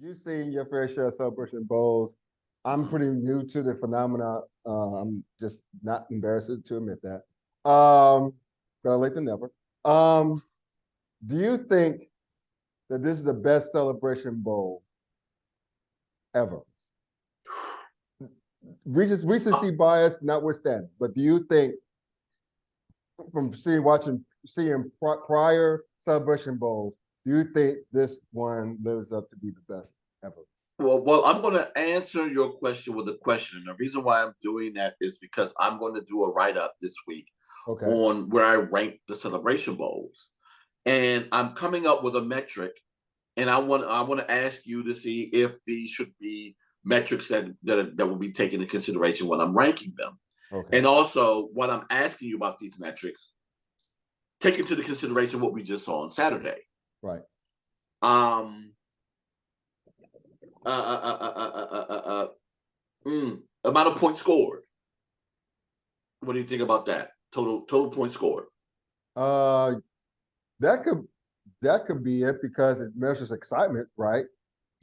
You've seen your fair share of Celebration Bowls. I'm Mhm. pretty new to the phenomena. I'm just not embarrassed to admit that. Better late than never. Um, do you think that this is the best Celebration Bowl ever? Uh, Recency bias notwithstanding, but do you think from seeing prior Celebration Bowls, do you think this one lives up to be the best ever? well, I'm going to answer your question with a question. And the reason why I'm doing that is because I'm going to do a write up this week Okay. on where I rank the Celebration Bowls. And I'm coming up with a metric. And I want to ask you to see if these should be metrics that will be taken into consideration when I'm ranking them. Okay. And also, what I'm asking you about these metrics, take into the consideration what we just saw on Saturday. Right. Um, uh, uh, uh, uh, uh, uh, uh, uh, amount of points scored. What do you think about that? Total points scored. Uh, that could that could be it because it measures excitement, right?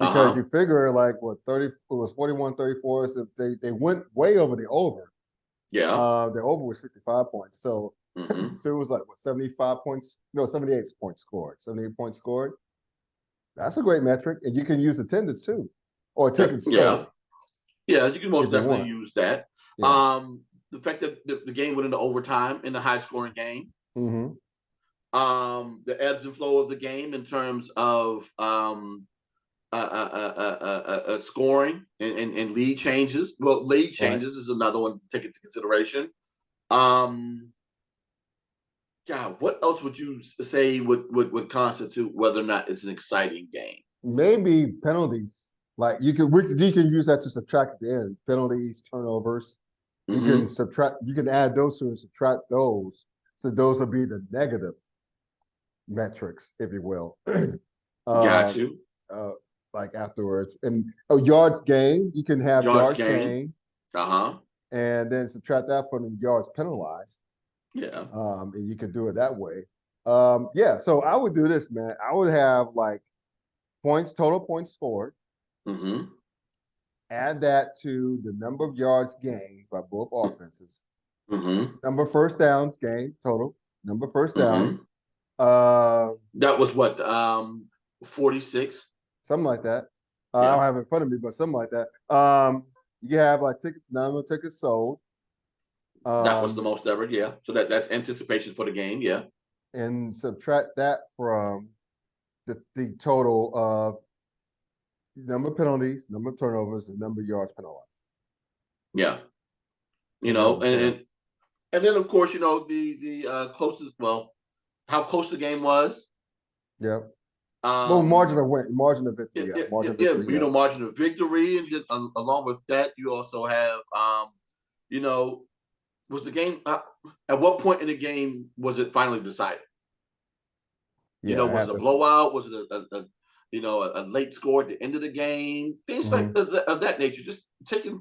Uh Because huh. you figure like what 30 it was 41-34, so they went way over the over. Yeah. The over was 55 points. So Mm-hmm. so it was like what 75 points, no, 78 points scored. 78 points scored. That's a great metric. And you can use attendance too. Or tickets Yeah. sold Yeah. You can most if you definitely want. use that. Yeah. The fact that the game went into overtime in a high scoring game. Mm-hmm. The ebbs and flow of the game in terms of scoring and lead changes. Well, lead Right. changes is another one to take into consideration. Um, yeah, what else would you say would constitute whether or not it's an exciting game? Maybe penalties. Like you can use that to subtract at the end. Penalties, turnovers. You can Mm-hmm. subtract, you can add those two and subtract those. So those will be the negative metrics, if you will. Got uh, you. uh, like afterwards. And yards gained, you can have Yards yards game. gained Uh huh. and then subtract that from the yards penalized. Yeah. And you could do it that way. Yeah, so I would do this, man. I would have like total points scored, Mm-hmm. add that to the number of yards gained by both offenses, Mm-hmm. number of first downs gained total, number of first Mm-hmm. downs, uh, That was what 46. something like that. I don't Yeah. have it in front of me, but something like that. You have like tickets, number of tickets sold, That was the um, most ever. Yeah. So that's anticipation for the game. Yeah. and subtract that from the total of number of penalties, number of turnovers, and number of yards penalized. Yeah. You And that know, would tell. and then of course the closest, well, how close the game was. Yeah. Well, Um, margin of yeah, victory. Yeah, yeah, margin yeah, of yeah, victory. you Yeah. know, margin of victory, and along with that, you also have you know, was the game at what point in the game was it finally decided? You Yeah. know, I was it have a to. blowout? Was it a late score at the end of the game? Things like Mhm. of that nature. Just taking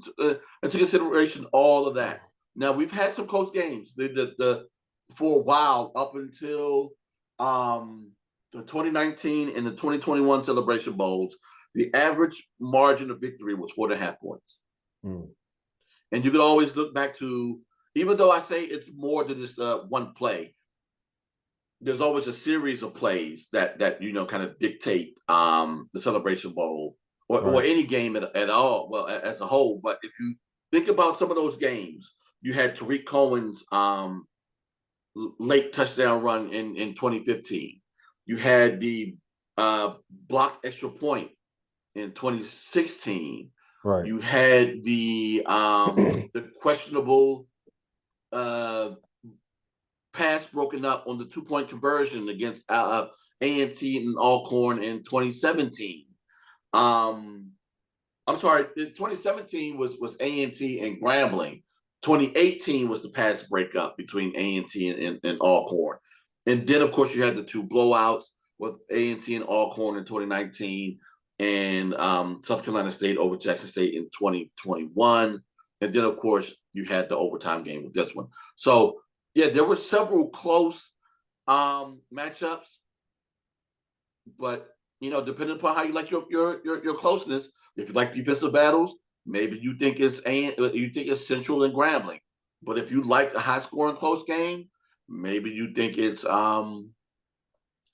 into consideration all of that. Now we've had some close games. The for a while up until um, the 2019 and the 2021 Celebration Bowls, the average margin of victory was 4.5 points. Mm. And you can always look back to, even though I say it's more than just one play, there's always a series of plays that kind of dictate the Celebration Bowl or Right. any game at all. Well, as a whole, but if you think about some of those games, you had Tariq Cohen's late touchdown run in 2015. You had the blocked extra point in 2016. Right. You had the questionable uh, pass broken up on the 2 point conversion against A&T and Alcorn in 2017. Um, I'm sorry, 2017 was A&T and Grambling. 2018 was the pass breakup between A&T and Alcorn. And then, of course, you had the two blowouts with A&T and Alcorn in 2019 and South Carolina State over Jackson State in 2021. And then, of course, you had the overtime game with this one. So, yeah, there were several close matchups, but depending upon how you like your closeness. If you like defensive battles, maybe you think it's Central and Grambling. But if you like a high scoring close game, maybe you think it's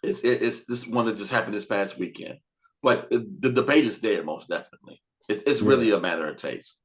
this one that just happened this past weekend. But the debate is there most definitely. It's Yeah. really a matter of taste.